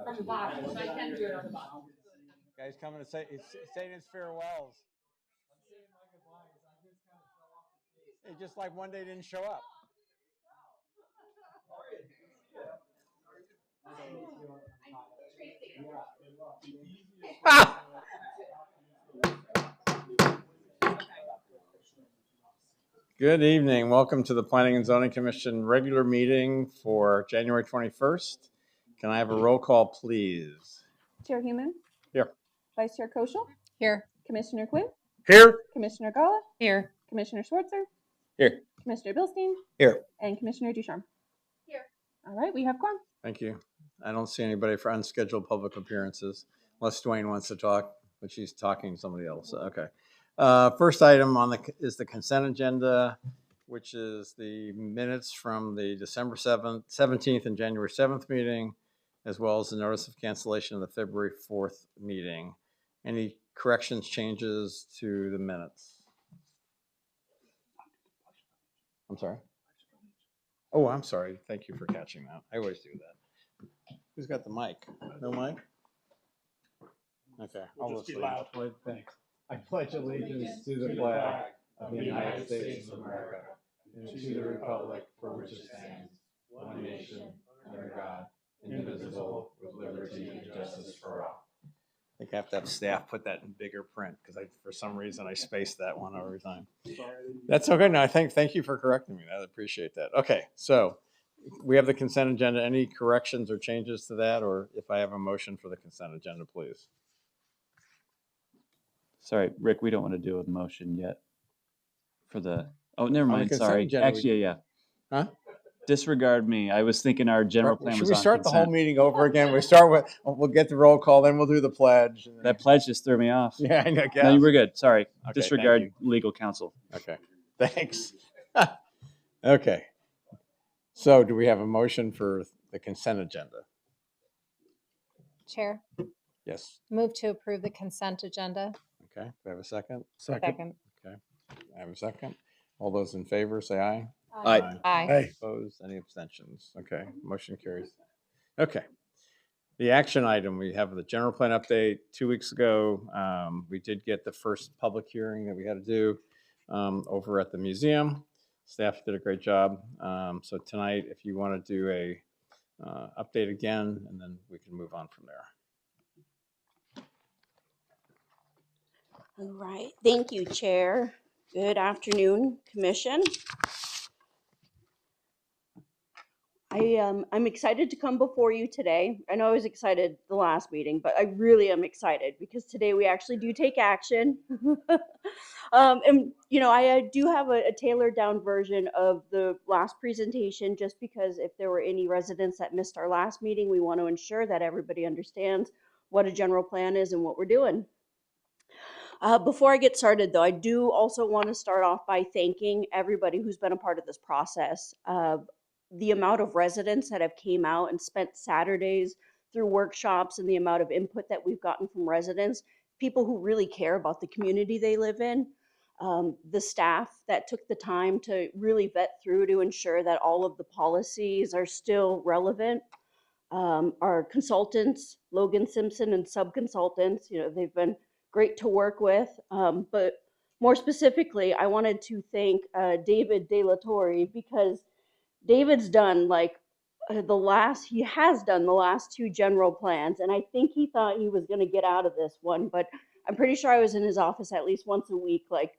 From the bottom, and I can do it on the bottom. Guys coming to say his farewells. It just like one day didn't show up. Good evening. Welcome to the Planning and Zoning Commission regular meeting for January 21st. Can I have a roll call, please? Chair Human? Here. Vice Chair Koschel? Here. Commissioner Quinn? Here. Commissioner Gala? Here. Commissioner Schwartzer? Here. Commissioner Bilstein? Here. And Commissioner Ducharme? Here. All right, we have quorum. Thank you. I don't see anybody for unscheduled public appearances, unless Dwayne wants to talk, but she's talking to somebody else. Okay. First item on is the consent agenda, which is the minutes from the December 17th and January 7th meeting, as well as the notice of cancellation of the February 4th meeting. Any corrections, changes to the minutes? I'm sorry. Oh, I'm sorry. Thank you for catching that. I always do that. Who's got the mic? No mic? Okay. We'll just be listen. loud. Thanks. I pledge allegiance to the flag of the United States of America and to the republic for which it stands, one nation, under God, indivisible, with liberty and justice for all. I think I have to have staff put that in bigger print because for some reason I spaced that one every time. That's okay. No, thank you for correcting me. I appreciate that. Okay, so we have the consent agenda. Any corrections or changes to that, or if I have a motion for the consent agenda, please? Sorry, Rick, we don't want to do a motion yet for the, oh, never On the mind, consent sorry. agenda, Actually, yeah. Huh? Disregard me. I was thinking our general plan Should was we on start the whole consent. meeting over again? We'll get the roll call, then we'll do the pledge. And then, That pledge just threw me off. yeah, I guess. No, you were good. Sorry. Okay, Disregard thank legal counsel. Okay, thanks. Okay, so do we have a motion for the consent agenda? Chair, Yes. move to approve the consent agenda. Okay, do I have a second? Second. Okay, I have a second. All those in favor, say aye. Aye. Aye. Hey, Opposed? Any abstentions? Okay, motion carries. Okay. The action item, we have the general plan update 2 weeks ago. We did get the first public hearing that we had to do over at the museum. Staff did a great job. So tonight, if you want to do a update again, and then we can move on from there. All right, thank you, Chair. Good afternoon, Commission. I'm excited to come before you today. I know I was excited the last meeting, but I really am excited because today we actually do take action. And, you know, I do have a tailored down version of the last presentation just because if there were any residents that missed our last meeting, we want to ensure that everybody understands what a general plan is and what we're doing. Before I get started, though, I do also want to start off by thanking everybody who's been a part of this process. The amount of residents that have came out and spent Saturdays through workshops and the amount of input that we've gotten from residents, people who really care about the community they live in, the staff that took the time to really vet through to ensure that all of the policies are still relevant. Our consultants, Logan Simpson and sub-consultants, you know, they've been great to work with. But more specifically, I wanted to thank David De La Torre because David's done he has done the last two general plans, and I think he thought he was going to get out of this one, but I'm pretty sure I was in his office at least once a week, like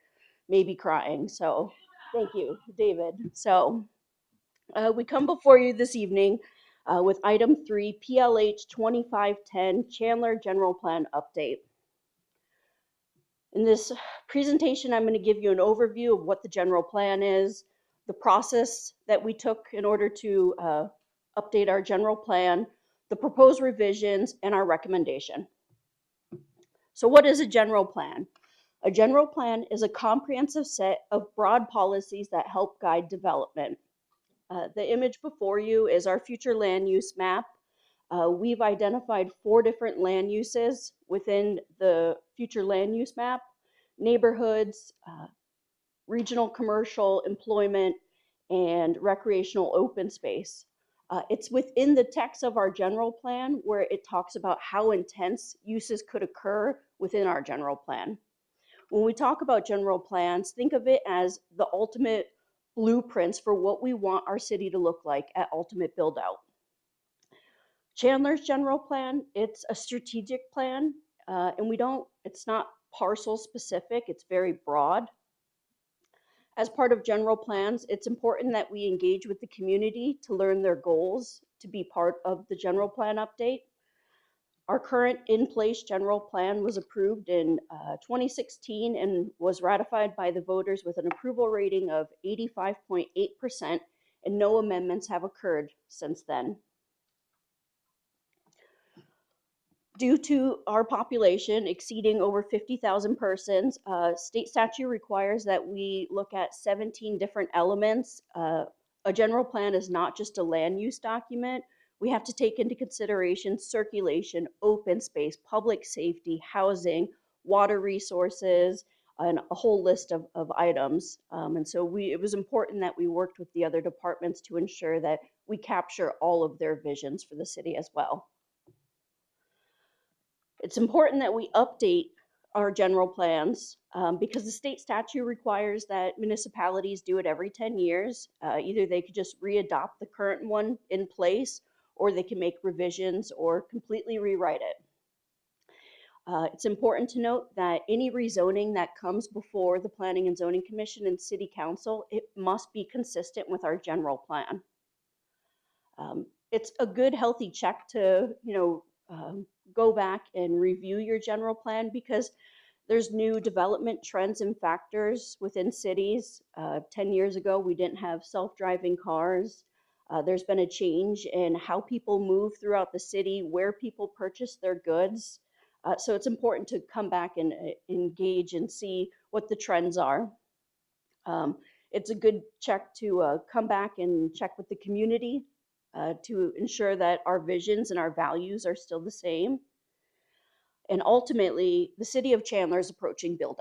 maybe crying. So thank you, David. So we come before you this evening with item 3, PLH 2510 Chandler General Plan Update. In this presentation, I'm going to give you an overview of what the general plan is, the process that we took in order to update our general plan, the proposed revisions, and our recommendation. So what is a general plan? A general plan is a comprehensive set of broad policies that help guide development. The image before you is our future land use map. We've identified 4 different land uses within the future land use map: neighborhoods, regional commercial, employment, and recreational open space. It's within the text of our general plan where it talks about how intense uses could occur within our general plan. When we talk about general plans, think of it as the ultimate blueprints for what we want our city to look like at ultimate build out. Chandler's general plan, it's a strategic plan, and it's not parcel specific, it's very broad. As part of general plans, it's important that we engage with the community to learn their goals to be part of the general plan update. Our current in-place general plan was approved in 2016 and was ratified by the voters with an approval rating of 85.8%, and no amendments have occurred since then. Due to our population exceeding over 50,000 persons, state statute requires that we look at 17 different elements. A general plan is not just a land use document. We have to take into consideration circulation, open space, public safety, housing, water resources, and a whole list of items. And so it was important that we worked with the other departments to ensure that we capture all of their visions for the city as well. It's important that we update our general plans because the state statute requires that municipalities do it every 10 years. Either they could just readopt the current one in place, or they can make revisions or completely rewrite it. It's important to note that any rezoning that comes before the Planning and Zoning Commission and City Council, it must be consistent with our general plan. It's a good, healthy check to, go back and review your general plan because there's new development trends and factors within cities. 10 years ago, we didn't have self-driving cars. There's been a change in how people move throughout the city, where people purchase their goods. So it's important to come back and engage and see what the trends are. It's a good check to come back and check with the community to ensure that our visions and our values are still the same. And ultimately, the city of Chandler is approaching build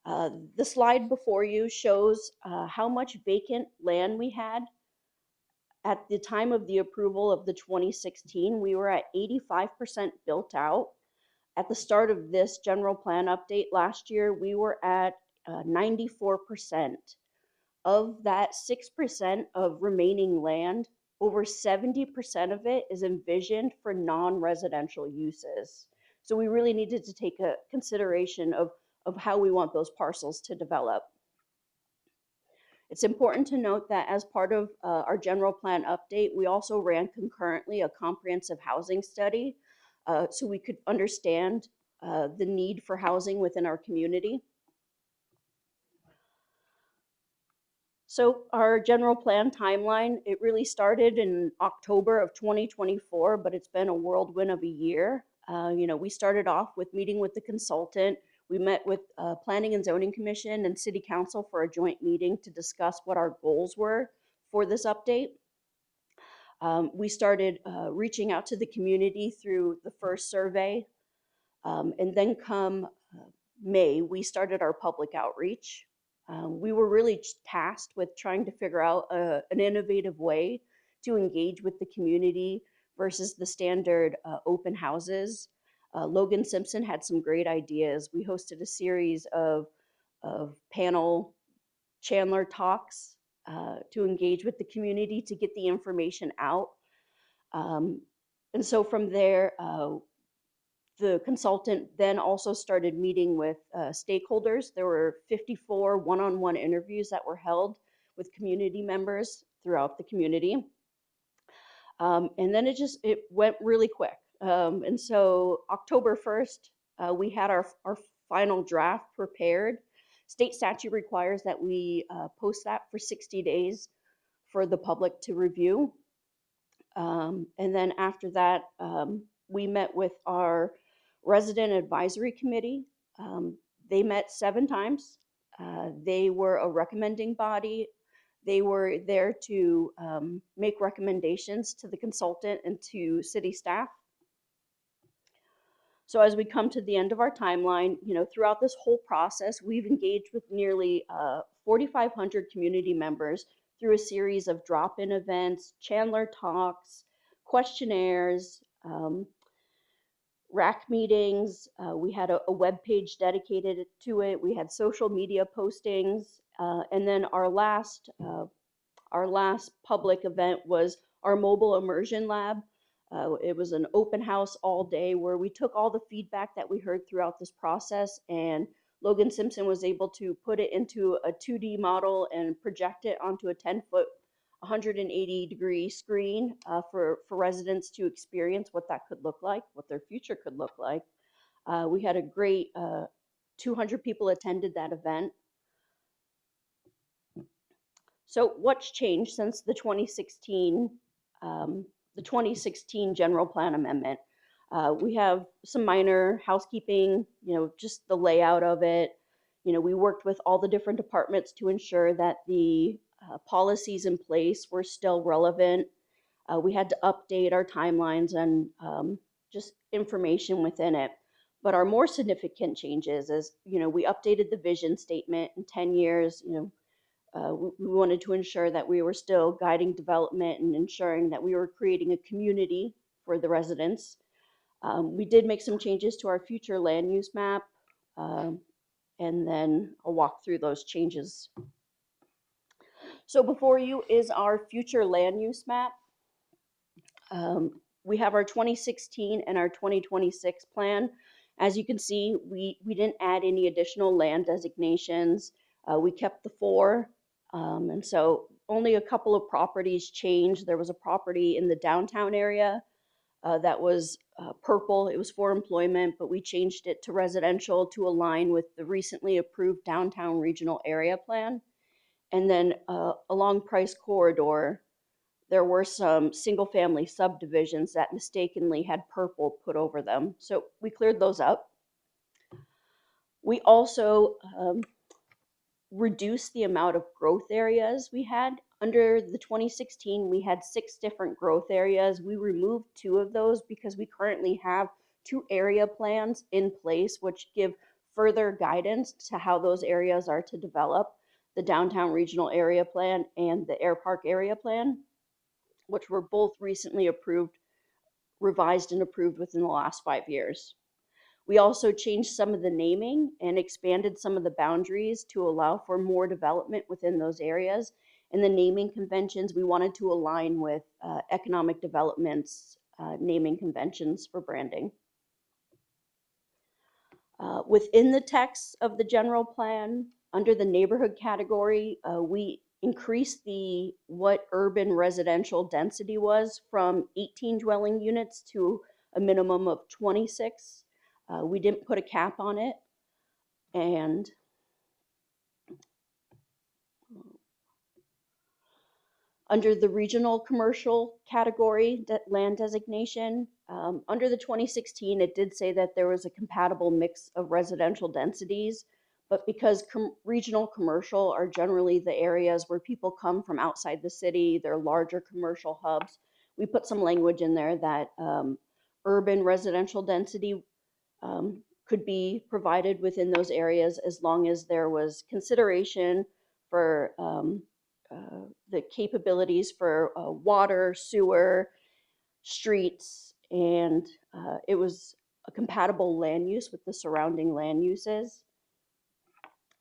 out. The slide before you shows how much vacant land we had. At the time of the approval of the 2016, we were at 85% built out. At the start of this general plan update last year, we were at 94%. Of that 6% of remaining land, over 70% of it is envisioned for non-residential uses. So we really needed to take a consideration of how we want those parcels to develop. It's important to note that as part of our general plan update, we also ran concurrently a comprehensive housing study so we could understand the need for housing within our community. So our general plan timeline, it really started in October of 2024, but it's been a whirlwind of a year. We started off with meeting with the consultant. We met with Planning and Zoning Commission and City Council for a joint meeting to discuss what our goals were for this update. We started reaching out to the community through the first survey. And then come May, we started our public outreach. We were really tasked with trying to figure out an innovative way to engage with the community versus the standard open houses. Logan Simpson had some great ideas. We hosted a series of panel Chandler talks to engage with the community to get the information out. And so from there, the consultant then also started meeting with stakeholders. There were 54 one-on-one interviews that were held with community members throughout the community. And then it went really quick. And so October 1st, we had our final draft prepared. State statute requires that we post that for 60 days for the public to review. And then after that, we met with our resident advisory committee. They met 7 times. They were a recommending body. They were there to make recommendations to the consultant and to city staff. So as we come to the end of our timeline, throughout this whole process, we've engaged with nearly 4,500 community members through a series of drop-in events, Chandler talks, questionnaires, rack meetings. We had a web page dedicated to it. We had social media postings, and then our last public event was our mobile immersion lab. It was an open house all day where we took all the feedback that we heard throughout this process, and Logan Simpson was able to put it into a 2D model and project it onto a 10-foot, 180-degree screen for residents to experience what that could look like, what their future could look like. We had a great 200 people attended that event. So what's changed since the 2016 general plan amendment? We have some minor housekeeping, just the layout of it. We worked with all the different departments to ensure that the policies in place were still relevant. We had to update our timelines and just information within it. But our more significant changes is, we updated the vision statement in 10 years. We wanted to ensure that we were still guiding development and ensuring that we were creating a community for the residents. We did make some changes to our future land use map, and then I'll walk through those changes. So before you is our future land use map. We have our 2016 and our 2026 plan. As you can see, we didn't add any additional land designations. We kept the 4. And so only a couple of properties changed. There was a property in the downtown area that was purple. It was for employment, but we changed it to residential to align with the recently approved downtown regional area plan. And then along Price Corridor, there were some single-family subdivisions that mistakenly had purple put over them. So we cleared those up. We also reduce the amount of growth areas we had. Under the 2016, we had 6 different growth areas. We removed 2 of those because we currently have 2 area plans in place, which give further guidance to how those areas are to develop: the Downtown Regional Area Plan and the Air Park Area Plan, which were both recently approved, revised and approved within the last 5 years. We also changed some of the naming and expanded some of the boundaries to allow for more development within those areas. And the naming conventions, we wanted to align with economic development's naming conventions for branding. Within the text of the general plan, under the neighborhood category, we increased what urban residential density was from 18 dwelling units to a minimum of 26. We didn't put a cap on it. And under the regional commercial category, land designation, under the 2016, it did say that there was a compatible mix of residential densities, but because regional commercial are generally the areas where people come from outside the city, they're larger commercial hubs, we put some language in there that urban residential density could be provided within those areas as long as there was consideration for the capabilities for water, sewer, streets, and it was a compatible land use with the surrounding land uses.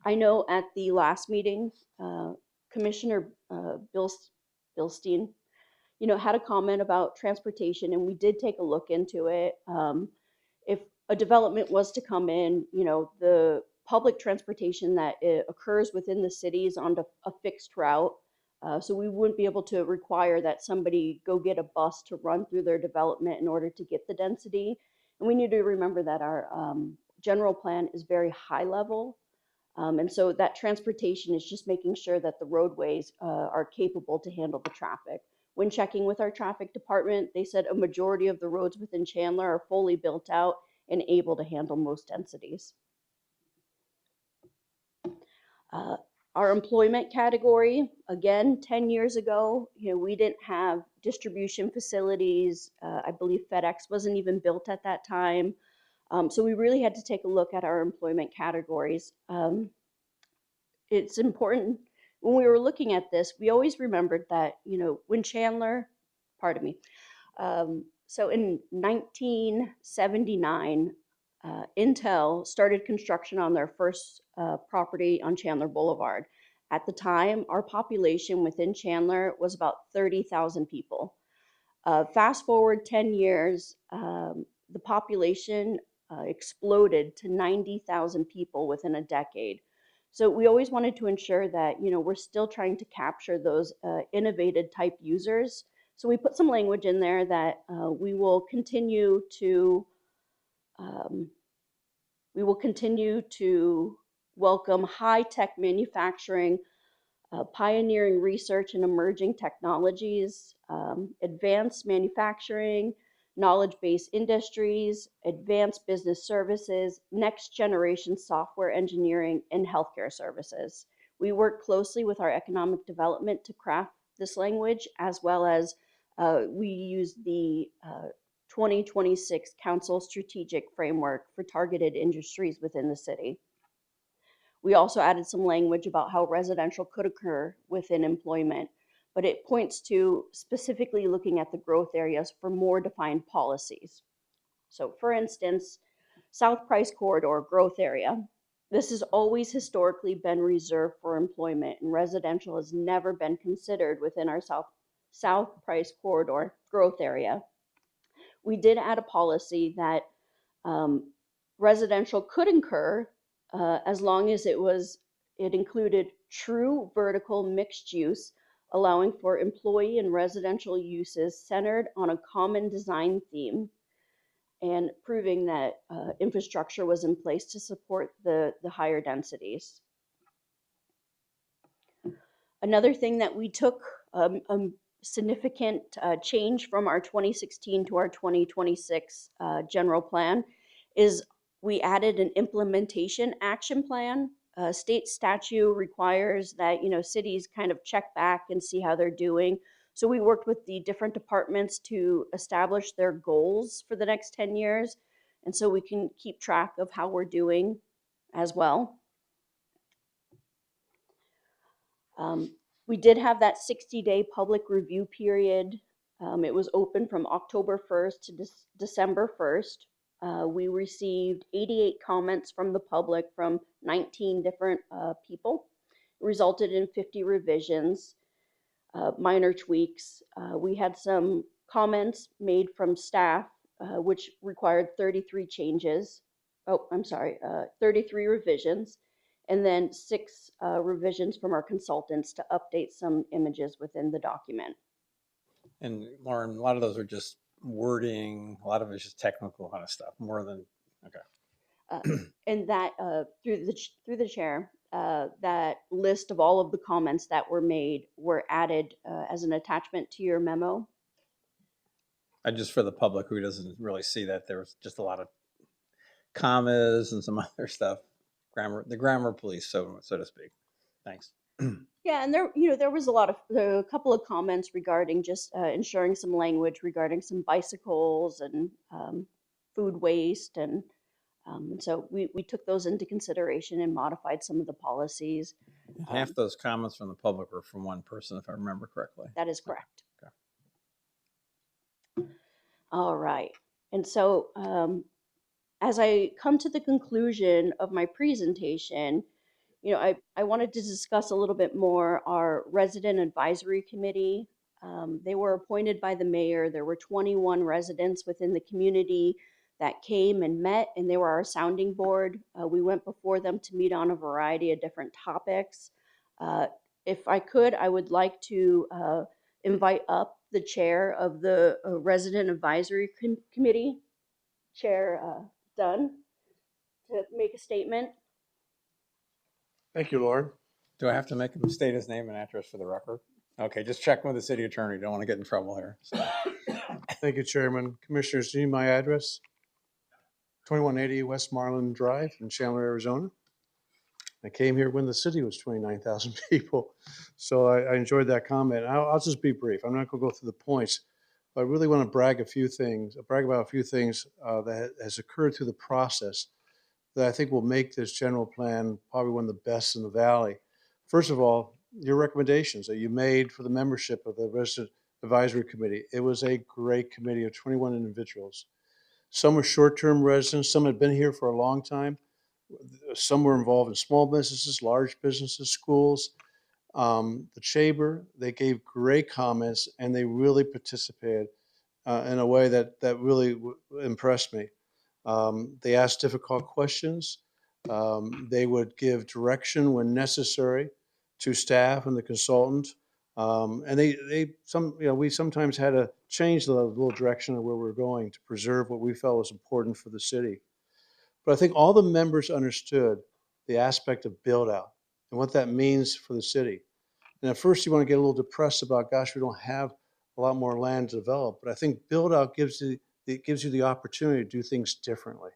I know at the last meeting, Commissioner Bilstein, had a comment about transportation, and we did take a look into it. If a development was to come in, the public transportation that occurs within the city is on a fixed route. So we wouldn't be able to require that somebody go get a bus to run through their development in order to get the density. And we need to remember that our general plan is very high level. And so that transportation is just making sure that the roadways are capable to handle the traffic. When checking with our traffic department, they said a majority of the roads within Chandler are fully built out and able to handle most densities. Our employment category, again, 10 years ago, we didn't have distribution facilities. I believe FedEx wasn't even built at that time. So we really had to take a look at our employment categories. It's important when we were looking at this, we always remembered that, when Chandler, pardon me, so in 1979, Intel started construction on their first property on Chandler Boulevard. At the time, our population within Chandler was about 30,000 people. Fast forward 10 years, the population exploded to 90,000 people within a decade. So we always wanted to ensure that, we're still trying to capture those innovative type users. So we put some language in there that um, we will continue to welcome high-tech manufacturing, pioneering research and emerging technologies, advanced manufacturing, knowledge-based industries, advanced business services, next-generation software engineering, and healthcare services. We work closely with our economic development to craft this language, as well as we use the 2026 Council Strategic Framework for targeted industries within the city. We also added some language about how residential could occur within employment, but it points to specifically looking at the growth areas for more defined policies. So for instance, South Price Corridor growth area. This has always historically been reserved for employment, and residential has never been considered within our South Price Corridor growth area. We did add a policy that residential could incur as long as it included true vertical mixed use, allowing for employee and residential uses centered on a common design theme, and proving that infrastructure was in place to support the higher densities. Another thing that we took significant change from our 2016 to our 2026 general plan is we added an implementation action plan. State statute requires that cities kind of check back and see how they're doing. So we worked with the different departments to establish their goals for the next 10 years, and so we can keep track of how we're doing as well. We did have that 60-day public review period. It was open from October 1st to December 1st. We received 88 comments from the public from 19 different people. It resulted in 50 revisions, minor tweaks. We had some comments made from staff, which required 33 changes. 33 revisions, and then 6 revisions from our consultants to update some images within the document. And Lauren, a lot of those are just wording. A lot of it's just technical kind of stuff, more than okay. And that through the chair, that list of all of the comments that were made were added as an attachment to your memo. And just for the public who doesn't really see that, there was just a lot of commas and some other stuff. The grammar police, so to speak. Thanks. Yeah, and there was a couple of comments regarding just ensuring some language regarding some bicycles and food waste, and so we took those into consideration and modified some of the policies. Half those comments from the public were from one person, if I remember correctly. That is correct. Okay. All right, and so as I come to the conclusion of my presentation, I wanted to discuss a little bit more our resident advisory committee. They were appointed by the mayor. There were 21 residents within the community that came and met, and they were our sounding board. We went before them to meet on a variety of different topics. If I could, I would like to invite up the chair of the resident advisory committee, Chair Dunn, to make a statement. Thank you, Lauren. Do I have to make him state his name and address for the record? Okay, just check with the city attorney. Don't want to get in trouble here. So. Thank you, Chairman. Commissioners, do you need my address? 2180 West Marlin Drive in Chandler, Arizona. I came here when the city was 29,000 people. So I enjoyed that comment. I'll just be brief. I'm not going to go through the points, but I really want to brag about a few things that has occurred through the process that I think will make this general plan probably one of the best in the valley. First of all, your recommendations that you made for the membership of the Resident Advisory Committee. It was a great committee of 21 individuals. Some were short-term residents, some had been here for a long time. Some were involved in small businesses, large businesses, schools, the chamber. They gave great comments and they really participated in a way that really impressed me. They asked difficult questions. They would give direction when necessary to staff and the consultant. And we sometimes had to change the little direction of where we were going to preserve what we felt was important for the city. But I think all the members understood the aspect of build out and what that means for the city. And at first you want to get a little depressed about, gosh, we don't have a lot more land to develop. But I think build out gives you the opportunity to do things differently.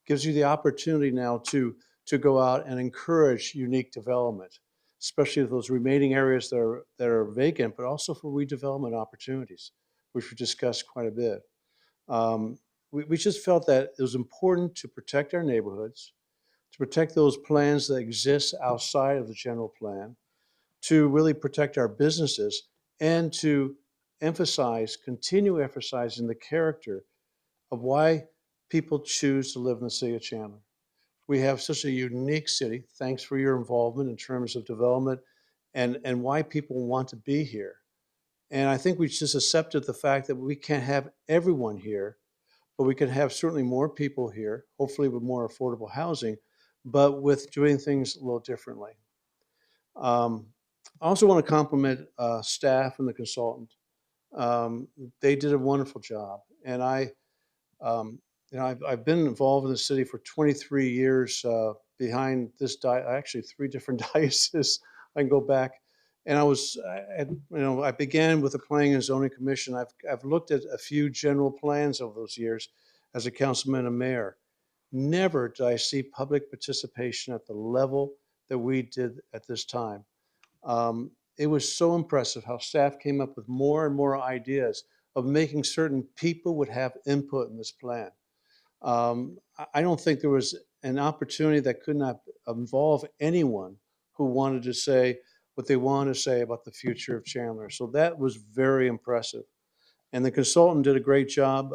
Gives you the opportunity now to go out and encourage unique development, especially those remaining areas that are vacant, but also for redevelopment opportunities, which we discussed quite a bit. We just felt that it was important to protect our neighborhoods, to protect those plans that exist outside of the general plan, to really protect our businesses, and to continue emphasizing the character of why people choose to live in the city of Chandler. We have such a unique city. Thanks for your involvement in terms of development and why people want to be here. And I think we just accepted the fact that we can't have everyone here, but we can have certainly more people here, hopefully with more affordable housing, but with doing things a little differently. I also want to compliment staff and the consultant. They did a wonderful job. And I've been involved in the city for 23 years behind this actually 3 different dioceses. I can go back. And I began with the Planning and Zoning Commission. I've looked at a few general plans over those years as a councilman and mayor. Never did I see public participation at the level that we did at this time. It was so impressive how staff came up with more and more ideas of making certain people would have input in this plan. I don't think there was an opportunity that could not involve anyone who wanted to say what they wanted to say about the future of Chandler. So that was very impressive. And the consultant did a great job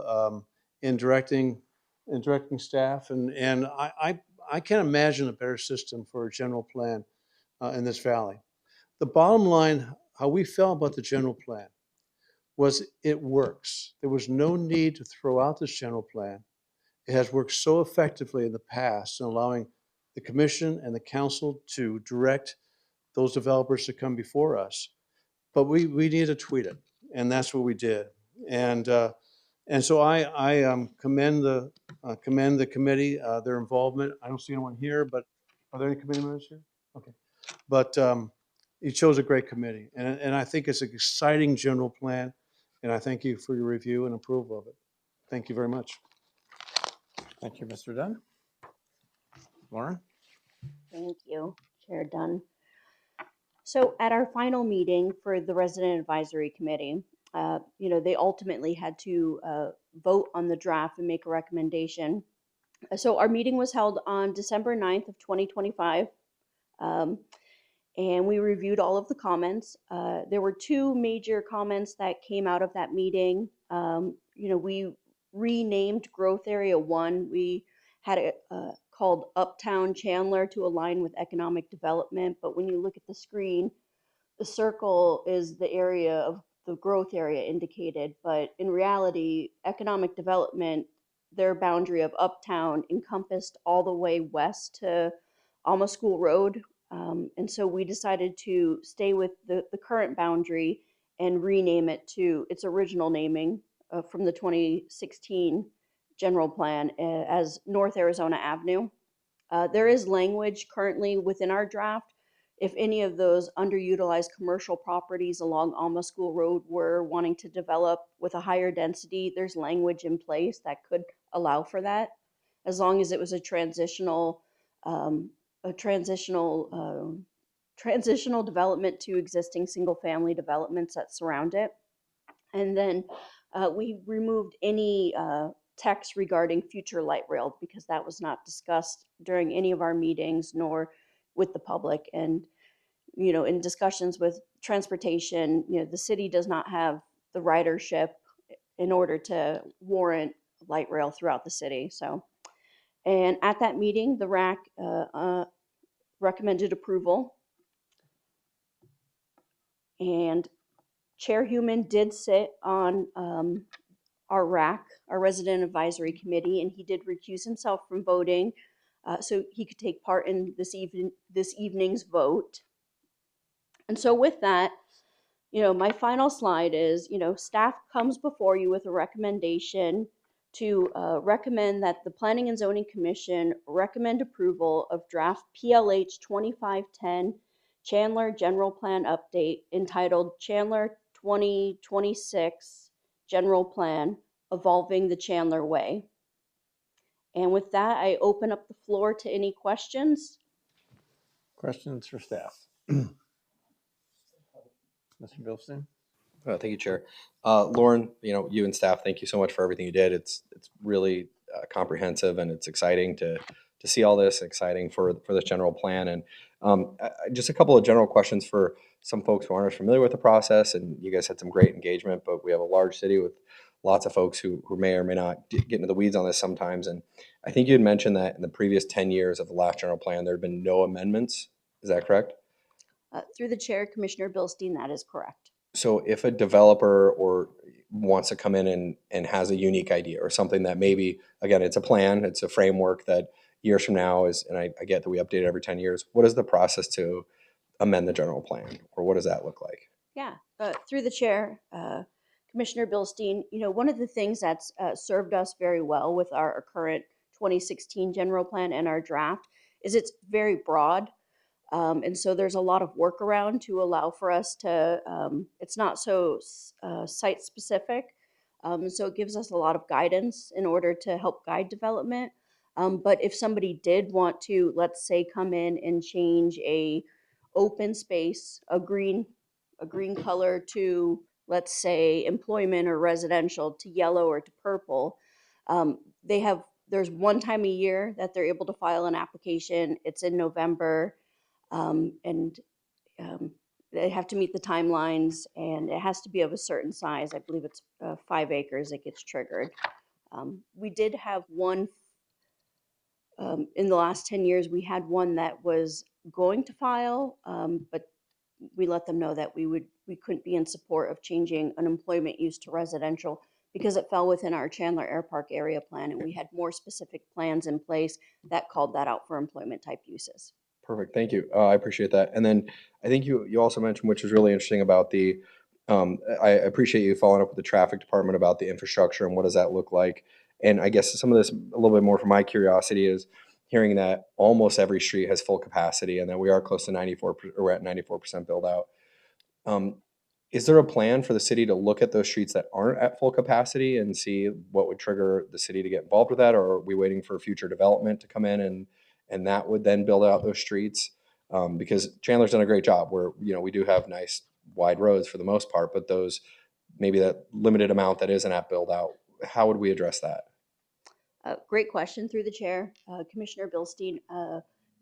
in directing staff. And I can't imagine a better system for a general plan in this valley. The bottom line, how we felt about the general plan was it works. There was no need to throw out this general plan. It has worked so effectively in the past in allowing the commission and the council to direct those developers to come before us. But we need to tweak it, and that's what we did. And so I commend the committee, their involvement. I don't see anyone here, but are there any committee members here? Okay. But you chose a great committee, and I think it's an exciting general plan, and I thank you for your review and approval of it. Thank you very much. Thank you, Mr. Dunn. Lauren? Thank you, Chair Dunn. So at our final meeting for the Resident Advisory Committee, they ultimately had to vote on the draft and make a recommendation. So our meeting was held on December 9th of 2025. And we reviewed all of the comments. There were 2 major comments that came out of that meeting. We renamed Growth Area 1. We had it called Uptown Chandler to align with economic development. But when you look at the screen, the circle is the area of the growth area indicated. But in reality, economic development, their boundary of Uptown encompassed all the way west to Alma School Road. And so we decided to stay with the current boundary and rename it to its original naming from the 2016 general plan as North Arizona Avenue. There is language currently within our draft. If any of those underutilized commercial properties along Alma School Road were wanting to develop with a higher density, there's language in place that could allow for that, as long as it was a transitional development to existing single-family developments that surround it. And then we removed any text regarding future light rail because that was not discussed during any of our meetings nor with the public. And in discussions with transportation, the city does not have the ridership in order to warrant light rail throughout the city. So, and at that meeting, the RAC recommended approval, and Chair Human did sit on our RAC, our Resident Advisory Committee, and he did recuse himself from voting so he could take part in this evening's vote. And so with that, my final slide is, staff comes before you with a recommendation to recommend that the Planning and Zoning Commission recommend approval of draft PLH 2510 Chandler General Plan Update entitled Chandler 2026 General Plan Evolving the Chandler Way. And with that, I open up the floor to any questions. Questions for staff? Mr. Bilstein? Thank you, Chair. Lauren, you and staff, thank you so much for everything you did. It's really comprehensive, and it's exciting to see all this, exciting for the general plan. And just a couple of general questions for some folks who aren't as familiar with the process. And you guys had some great engagement, but we have a large city with lots of folks who may or may not get into the weeds on this sometimes. And I think you had mentioned that in the previous 10 years of the last general plan, there have been no amendments. Is that correct? Through the chair, Commissioner Bilstein, that is correct. So if a developer or wants to come in and has a unique idea or something that maybe, again, it's a plan, it's a framework that years from now is, and I get that we update it every 10 years, what is the process to amend the general plan, or what does that look like? Yeah, through the chair, Commissioner Bilstein, one of the things that's served us very well with our current 2016 general plan and our draft is it's very broad. And so there's a lot of workaround to allow for us to, it's not so site specific. So it gives us a lot of guidance in order to help guide development. But if somebody did want to, let's say, come in and change a open space, a green color to, let's say, employment or residential to yellow or to purple, there's one time a year that they're able to file an application. It's in November. And they have to meet the timelines, and it has to be of a certain size. I believe it's 5 acres that gets triggered. We did have one in the last 10 years. We had one that was going to file, but we let them know that we couldn't be in support of changing an employment use to residential because it fell within our Chandler Air Park area plan, and we had more specific plans in place that called that out for employment type uses. Perfect. Thank you. I appreciate that. And then I think you also mentioned, which was really interesting about the, I appreciate you following up with the traffic department about the infrastructure and what does that look like. And I guess some of this, a little bit more from my curiosity, is hearing that almost every street has full capacity and that we are close to 94, or we're at 94% build out. Is there a plan for the city to look at those streets that aren't at full capacity and see what would trigger the city to get involved with that? Or are we waiting for future development to come in and that would then build out those streets? Because Chandler's done a great job where, we do have nice wide roads for the most part, but those, maybe that limited amount that isn't at build out, how would we address that? Great question through the chair, Commissioner Bilstein.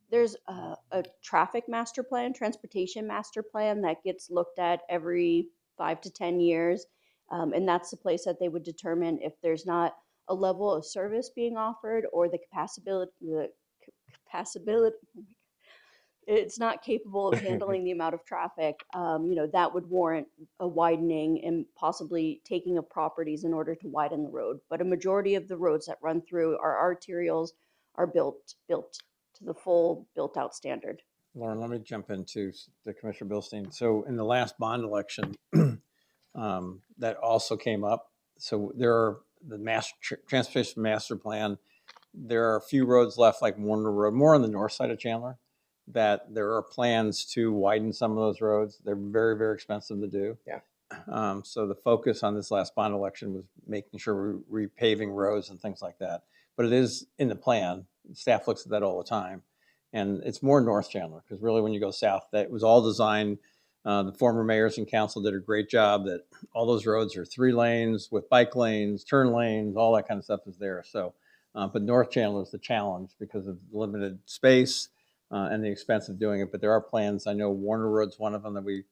There's a traffic master plan, transportation master plan that gets looked at every 5 to 10 years. And that's the place that they would determine if there's not a level of service being offered or the capacity, it's not capable of handling the amount of traffic, that would warrant a widening and possibly taking of properties in order to widen the road. But a majority of the roads that run through our arterials are built to the full built out standard. Lauren, let me jump into the Commissioner Bilstein. So in the last bond election, that also came up. So there are the transportation master plan. There are a few roads left, like Warner Road, more on the north side of Chandler, that there are plans to widen some of those roads. They're very, very expensive to do. Yeah. So the focus on this last bond election was making sure we're repaving roads and things like that. But it is in the plan. Staff looks at that all the time. And it's more North Chandler, because really when you go south, that was all designed. The former mayors and council did a great job that all those roads are 3 lanes with bike lanes, turn lanes, all that kind of stuff is there. So, but North Chandler is the challenge because of limited space, and the expense of doing it. But there are plans. I know Warner Road's one of them that we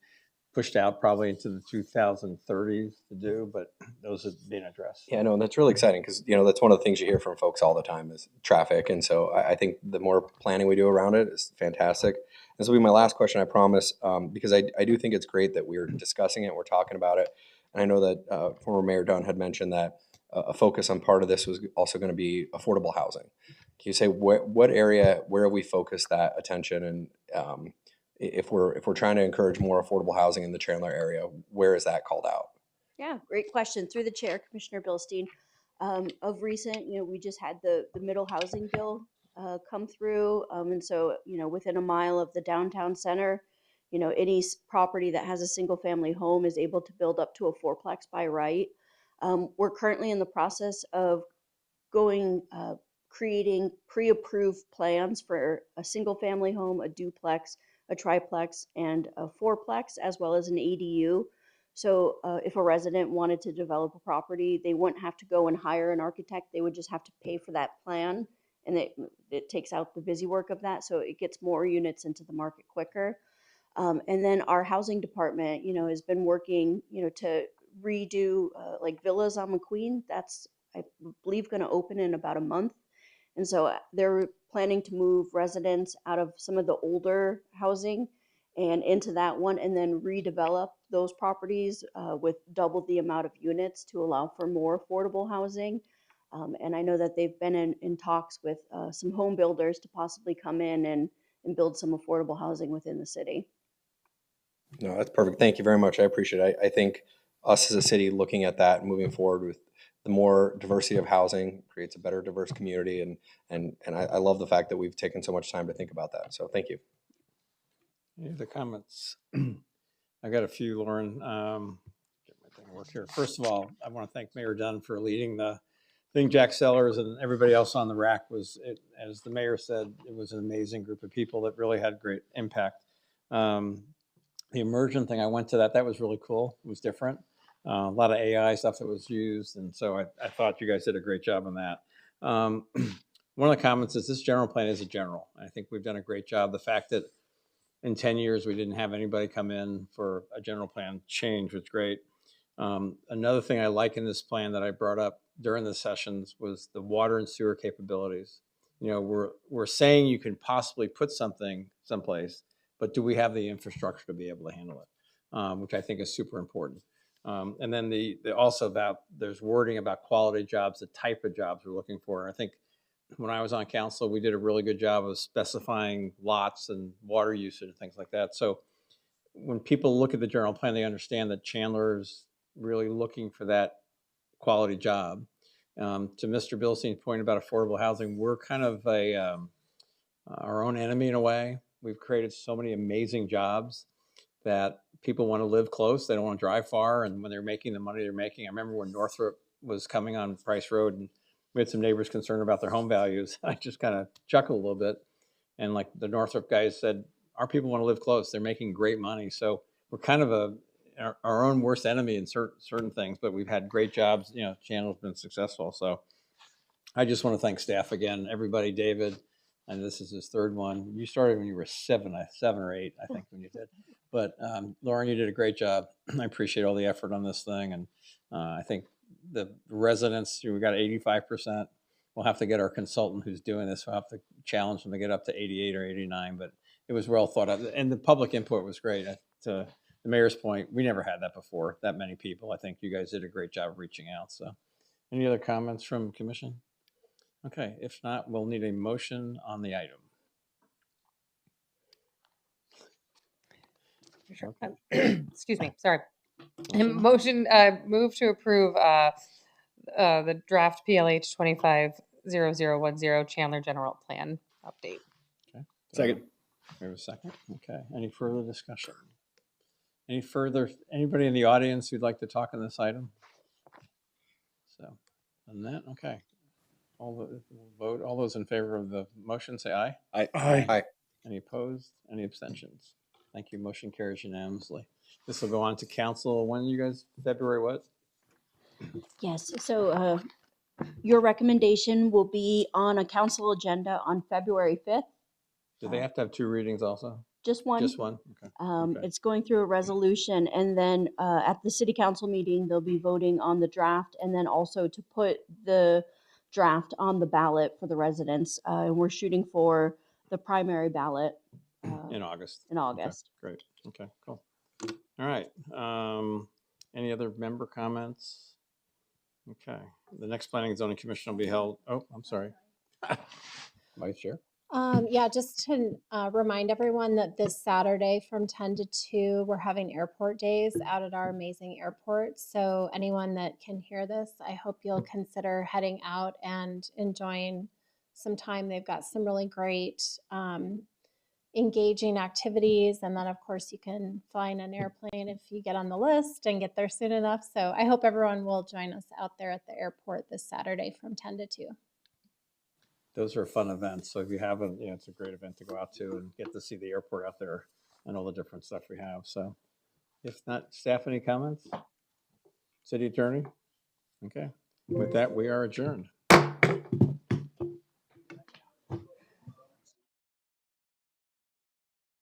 pushed out probably into the 2030s to do, but those are being addressed. Yeah, no, that's really exciting because, that's one of the things you hear from folks all the time is traffic. And so I think the more planning we do around it is fantastic. This will be my last question, I promise, because I do think it's great that we're discussing it, we're talking about it. And I know that former Mayor Dunn had mentioned that a focus on part of this was also going to be affordable housing. Can you say what area, where have we focused that attention? And if we're trying to encourage more affordable housing in the Chandler area, where is that called out? Yeah, great question. Through the chair, Commissioner Bilstein. Of recent, we just had the middle housing bill come through. And so, within a mile of the downtown center, any property that has a single family home is able to build up to a fourplex by right. We're currently in the process of going, creating pre-approved plans for a single family home, a duplex, a triplex, and a fourplex, as well as an ADU. So if a resident wanted to develop a property, they wouldn't have to go and hire an architect. They would just have to pay for that plan, and it takes out the busy work of that. So it gets more units into the market quicker. And then our housing department, has been working, to redo like villas on McQueen. That's, I believe, going to open in about a month. And so they're planning to move residents out of some of the older housing and into that one, and then redevelop those properties with double the amount of units to allow for more affordable housing. And I know that they've been in talks with some home builders to possibly come in and build some affordable housing within the city. No, that's perfect. Thank you very much. I appreciate it. I think us as a city looking at that and moving forward with the more diversity of housing creates a better diverse community. And I love the fact that we've taken so much time to think about that. So thank you. Any other comments? I got a few, Lauren. Get my thing to work here. First of all, I want to thank Mayor Dunn for leading the thing. Jack Sellers and everybody else on the rack as the mayor said, it was an amazing group of people that really had great impact. The immersion thing, I went to that was really cool. It was different. A lot of AI stuff that was used. And so I thought you guys did a great job on that. One of the comments is this general plan is a general. I think we've done a great job. The fact that in 10 years, we didn't have anybody come in for a general plan change was great. Another thing I like in this plan that I brought up during the sessions was the water and sewer capabilities. We're saying you can possibly put something someplace, but do we have the infrastructure to be able to handle it? Which I think is super important. And then also about there's wording about quality jobs, the type of jobs we're looking for. I think when I was on council, we did a really good job of specifying lots and water usage and things like that. So when people look at the general plan, they understand that Chandler is really looking for that quality job. To Mr. Bilstein's point about affordable housing, we're kind of our own enemy in a way. We've created so many amazing jobs that people want to live close. They don't want to drive far. And when they're making the money they're making, I remember when Northrop was coming on Price Road and we had some neighbors concerned about their home values. I just kind of chuckled a little bit. And like the Northrop guys said, our people want to live close. They're making great money. So we're kind of our own worst enemy in certain things, but we've had great jobs. Chandler's been successful. So I just want to thank staff again, everybody, David, and this is his third one. You started when you were seven or eight, I think, when you did. But Lauren, you did a great job. I appreciate all the effort on this thing. And I think the residents, we got 85%. We'll have to get our consultant who's doing this. We'll have to challenge them to get up to 88 or 89. But it was well thought out. And the public input was great. To the mayor's point, we never had that before, that many people. I think you guys did a great job of reaching out. So any other comments from commission? Okay, if not, we'll need a motion on the item. Sure. Excuse me, sorry. Motion, move to approve the draft PLH 250010 Chandler General Plan update. Okay. Second. We have a second. Okay. Any further discussion? Anybody in the audience who'd like to talk on this item? So, on that, okay. We'll vote. All those in favor of the motion, say aye. Aye. Aye. Any opposed? Any abstentions? Thank you. Motion carries unanimously. This will go on to council. When you guys, February what? Yes, so your recommendation will be on a council agenda on February 5th. Do they have to have 2 readings also? Just one. Just one? Okay. Okay. It's going through a resolution, and then at the city council meeting, they'll be voting on the draft, and then also to put the draft on the ballot for the residents. And we're shooting for the primary ballot In August. in Okay, August. great. Okay, cool. All right. Any other member comments? Okay. The next planning and zoning commission will be held. Oh, I'm sorry. Vice Chair. Yeah, just to remind everyone that this Saturday from 10 to 2, we're having airport days out at our amazing airport. So anyone that can hear this, I hope you'll consider heading out and enjoying some time. They've got some really great engaging activities. And then, of course, you can fly in an airplane if you get on the list and get there soon enough. So I hope everyone will join us out there at the airport this Saturday from 10 to 2. Those are fun events. So if you haven't, it's a great event to go out to and get to see the airport out there and all the different stuff we have. So if not, staff, any comments? City attorney? Okay. With that, we are adjourned.